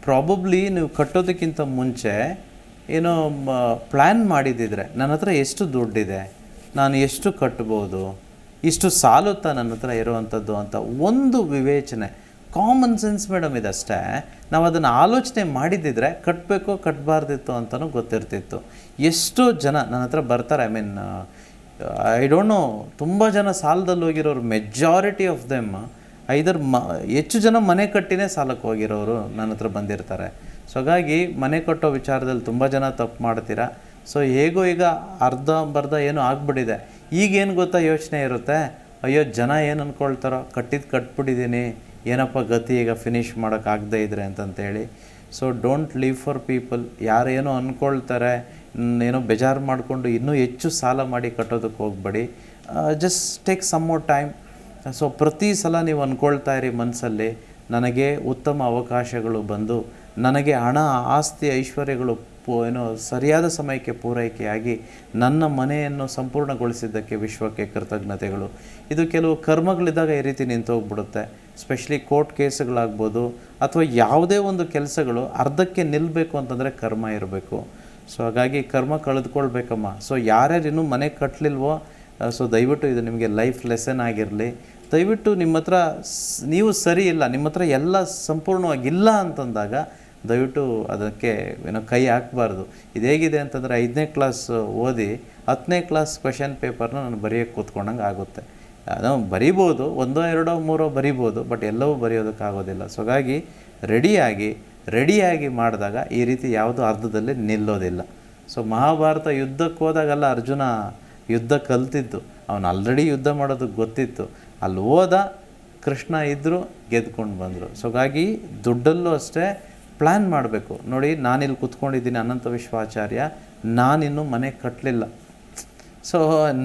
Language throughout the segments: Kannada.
ಪ್ರಾಬಬ್ಲಿ ನೀವು ಕಟ್ಟೋದಕ್ಕಿಂತ ಮುಂಚೆ ಏನೋ ಪ್ಲ್ಯಾನ್ ಮಾಡಿದ್ದಿದ್ರೆ ನನ್ನ ಹತ್ರ ಎಷ್ಟು ದುಡ್ಡಿದೆ, ನಾನು ಎಷ್ಟು ಕಟ್ಬೋದು, ಇಷ್ಟು ಸಾಲುತ್ತಾ ನನ್ನ ಹತ್ರ ಇರುವಂಥದ್ದು ಅಂತ ಒಂದು ವಿವೇಚನೆ, ಕಾಮನ್ ಸೆನ್ಸ್ ಮೇಡಮ್ ಇದಷ್ಟೇ. ನಾವು ಅದನ್ನು ಆಲೋಚನೆ ಮಾಡಿದ್ದಿದ್ರೆ ಕಟ್ಟಬೇಕೋ ಕಟ್ಟಬಾರ್ದಿತ್ತು ಅಂತಲೂ ಗೊತ್ತಿರ್ತಿತ್ತು. ಎಷ್ಟೋ ಜನ ನನ್ನ ಹತ್ರ ಬರ್ತಾರೆ, ಐ ಡೋಂಟ್ ನೋ, ತುಂಬ ಜನ ಸಾಲದಲ್ಲಿ ಹೋಗಿರೋರು, ಮೆಜಾರಿಟಿ ಆಫ್ ದೆಮ್ ಐದರ್ ಹೆಚ್ಚು ಜನ ಮನೆ ಕಟ್ಟಿನೇ ಸಾಲಕ್ಕೆ ಹೋಗಿರೋರು ನನ್ನ ಹತ್ರ ಬಂದಿರ್ತಾರೆ. ಸೊ ಹಾಗಾಗಿ ಮನೆ ಕಟ್ಟೋ ವಿಚಾರದಲ್ಲಿ ತುಂಬ ಜನ ತಪ್ಪು ಮಾಡ್ತೀರಾ. ಸೊ ಹೇಗೋ ಈಗ ಅರ್ಧಂಬರ್ಧ ಏನೋ ಆಗಿಬಿಟ್ಟಿದೆ. ಈಗೇನು ಗೊತ್ತಾ ಯೋಚನೆ ಇರುತ್ತೆ, ಅಯ್ಯೋ ಜನ ಏನು ಅಂದ್ಕೊಳ್ತಾರೋ, ಕಟ್ಬಿಟ್ಟಿದ್ದೀನಿ, ಏನಪ್ಪ ಗತಿ ಈಗ ಫಿನಿಷ್ ಮಾಡೋಕ್ಕಾಗದೇ ಇದ್ರೆ ಅಂತಂತೇಳಿ. So don't live for people. ಯಾರು ಏನೋ ಅಂದ್ಕೊಳ್ತಾರೆ, ಏನೋ ಬೇಜಾರು ಮಾಡಿಕೊಂಡು ಇನ್ನೂ ಹೆಚ್ಚು ಸಾಲ ಮಾಡಿ ಕಟ್ಟೋದಕ್ಕೆ ಹೋಗಬೇಡಿ. Just take some more time. So ಪ್ರತಿ ಸಲ ನೀವು ಅಂದ್ಕೊಳ್ತಾ ಇರಿ ಮನಸ್ಸಲ್ಲಿ, ನನಗೆ ಉತ್ತಮ ಅವಕಾಶಗಳು ಬಂದು ನನಗೆ ಹಣ, ಆಸ್ತಿ, ಐಶ್ವರ್ಯಗಳು ಏನೋ ಸರಿಯಾದ ಸಮಯಕ್ಕೆ ಪೂರೈಕೆಯಾಗಿ ನನ್ನ ಮನೆಯನ್ನು ಸಂಪೂರ್ಣಗೊಳಿಸಿದ್ದಕ್ಕೆ ವಿಶ್ವಕ್ಕೆ ಕೃತಜ್ಞತೆಗಳು. ಇದು ಕೆಲವು ಕರ್ಮಗಳಿದ್ದಾಗ ಈ ರೀತಿ ನಿಂತೋಗ್ಬಿಡುತ್ತೆ. ಸ್ಪೆಷಲಿ ಕೋರ್ಟ್ ಕೇಸುಗಳಾಗ್ಬೋದು ಅಥವಾ ಯಾವುದೇ ಒಂದು ಕೆಲಸಗಳು ಅರ್ಧಕ್ಕೆ ನಿಲ್ಲಬೇಕು ಅಂತಂದರೆ ಕರ್ಮ ಇರಬೇಕು. ಸೊ ಹಾಗಾಗಿ ಕರ್ಮ ಕಳೆದುಕೊಳ್ಬೇಕಮ್ಮ. ಸೊ ಯಾರ್ಯಾರು ಇನ್ನೂ ಮನೆ ಕಟ್ಟಲಿಲ್ವೋ, ಸೊ ದಯವಿಟ್ಟು ಇದು ನಿಮಗೆ ಲೈಫ್ ಲೆಸನ್ ಆಗಿರಲಿ. ದಯವಿಟ್ಟು ನಿಮ್ಮ ಹತ್ರ ನೀವು ಸರಿ ಇಲ್ಲ, ನಿಮ್ಮ ಹತ್ರ ಎಲ್ಲ ಸಂಪೂರ್ಣವಾಗಿಲ್ಲ ಅಂತಂದಾಗ ದಯವಿಟ್ಟು ಅದಕ್ಕೆ ಏನೋ ಕೈ ಹಾಕಬಾರ್ದು. ಇದು ಹೇಗಿದೆ ಅಂತಂದರೆ 5ನೇ ಕ್ಲಾಸ್ ಓದಿ 10ನೇ ಕ್ಲಾಸ್ ಕ್ವೆಶನ್ ಪೇಪರ್ನ ನಾನು ಬರೆಯೋಕ್ಕೆ ಕೂತ್ಕೊಂಡಂಗೆ ಆಗುತ್ತೆ. ಅದು ಬರಿಬೋದು, 1, 2, 3 ಬರಿಬೋದು, ಬಟ್ ಎಲ್ಲವೂ ಬರೆಯೋದಕ್ಕಾಗೋದಿಲ್ಲ. ಸೊ ಹಾಗಾಗಿ ರೆಡಿಯಾಗಿ ಮಾಡಿದಾಗ ಈ ರೀತಿ ಯಾವುದೂ ಅರ್ಧದಲ್ಲಿ ನಿಲ್ಲೋದಿಲ್ಲ. ಸೊ ಮಹಾಭಾರತ ಯುದ್ಧಕ್ಕೆ ಹೋದಾಗೆಲ್ಲ ಅರ್ಜುನ ಯುದ್ಧ ಕಲ್ತಿದ್ದು, ಅವನು ಆಲ್ರೆಡಿ ಯುದ್ಧ ಮಾಡೋದಕ್ಕೆ ಗೊತ್ತಿತ್ತು. ಅಲ್ಲಿ ಹೋದ, ಕೃಷ್ಣ ಇದ್ದರು, ಗೆದ್ಕೊಂಡು ಬಂದರು. ಸೊ ಹಾಗಾಗಿ ದುಡ್ಡಲ್ಲೂ ಅಷ್ಟೇ ಪ್ಲ್ಯಾನ್ ಮಾಡಬೇಕು. ನೋಡಿ, ನಾನಿಲ್ಲಿ ಕೂತ್ಕೊಂಡಿದ್ದೀನಿ ಅನಂತ ವಿಶ್ವಾಚಾರ್ಯ, ನಾನಿನ್ನೂ ಮನೆ ಕಟ್ಟಲಿಲ್ಲ. ಸೊ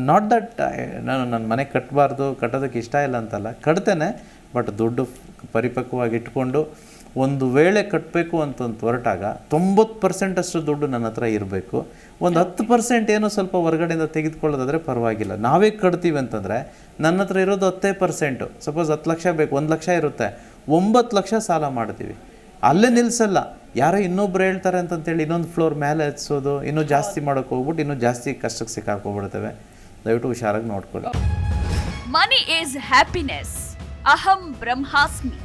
ನಾಟ್ ದಟ್ ನನ್ನ ಮನೆ ಕಟ್ಟಬಾರ್ದು, ಕಟ್ಟೋದಕ್ಕೆ ಇಷ್ಟ ಇಲ್ಲ ಅಂತಲ್ಲ, ಕಟ್ತೇನೆ, ಬಟ್ ದುಡ್ಡು ಪರಿಪಕ್ವವಾಗಿ ಇಟ್ಕೊಂಡು ಒಂದು ವೇಳೆ ಕಟ್ಟಬೇಕು ಅಂತಂತ ಹೊರಟಾಗ 90% ಅಷ್ಟು ದುಡ್ಡು ನನ್ನ ಹತ್ರ ಇರಬೇಕು. ಒಂದು 10% ಏನೋ ಸ್ವಲ್ಪ ಹೊರಗಡೆಯಿಂದ ತೆಗೆದುಕೊಳ್ಳೋದಾದರೆ ಪರವಾಗಿಲ್ಲ. ನಾವೇ ಕಟ್ತೀವಿ ಅಂತಂದರೆ ನನ್ನ ಹತ್ರ ಇರೋದು 10%. ಸಪೋಸ್ 10 ಲಕ್ಷ ಬೇಕು, 1 ಲಕ್ಷ ಇರುತ್ತೆ, 9 ಲಕ್ಷ ಸಾಲ ಮಾಡ್ತೀವಿ. ಅಲ್ಲೇ ನಿಲ್ಲಿಸಲ್ಲ. ಯಾರೋ ಇನ್ನೊಬ್ರು ಹೇಳ್ತಾರೆ ಅಂತಂತೇಳಿ ಇನ್ನೊಂದು ಫ್ಲೋರ್ ಮೇಲೆ ಹತ್ಸೋದು, ಇನ್ನೂ ಜಾಸ್ತಿ ಮಾಡೋಕ್ಕೆ ಹೋಗ್ಬಿಟ್ಟು ಇನ್ನೂ ಜಾಸ್ತಿ ಕಷ್ಟಕ್ಕೆ ಸಿಕ್ಕಾಕೋಗ್ಬಿಡ್ತೇವೆ. ದಯವಿಟ್ಟು ಹುಷಾರಾಗಿ ನೋಡ್ಕೊಳ್ಳಿ. ಮನಿ ಈಸ್ ಹ್ಯಾಪಿನೆಸ್, ಅಹಂ ಬ್ರಹ್ಮಾಸ್ಮಿ.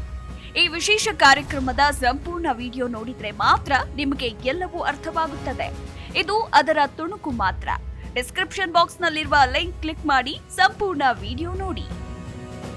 ಈ ವಿಶೇಷ ಕಾರ್ಯಕ್ರಮದ ಸಂಪೂರ್ಣ ವಿಡಿಯೋ ನೋಡಿದ್ರೆ ಮಾತ್ರ ನಿಮಗೆ ಎಲ್ಲವೂ ಅರ್ಥವಾಗುತ್ತದೆ. ಇದು ಅದರ ತುಣುಕು ಮಾತ್ರ. ಡಿಸ್ಕ್ರಿಪ್ಷನ್ ಬಾಕ್ಸ್ ನಲ್ಲಿರುವ ಲಿಂಕ್ ಕ್ಲಿಕ್ ಮಾಡಿ ಸಂಪೂರ್ಣ ವಿಡಿಯೋ ನೋಡಿ.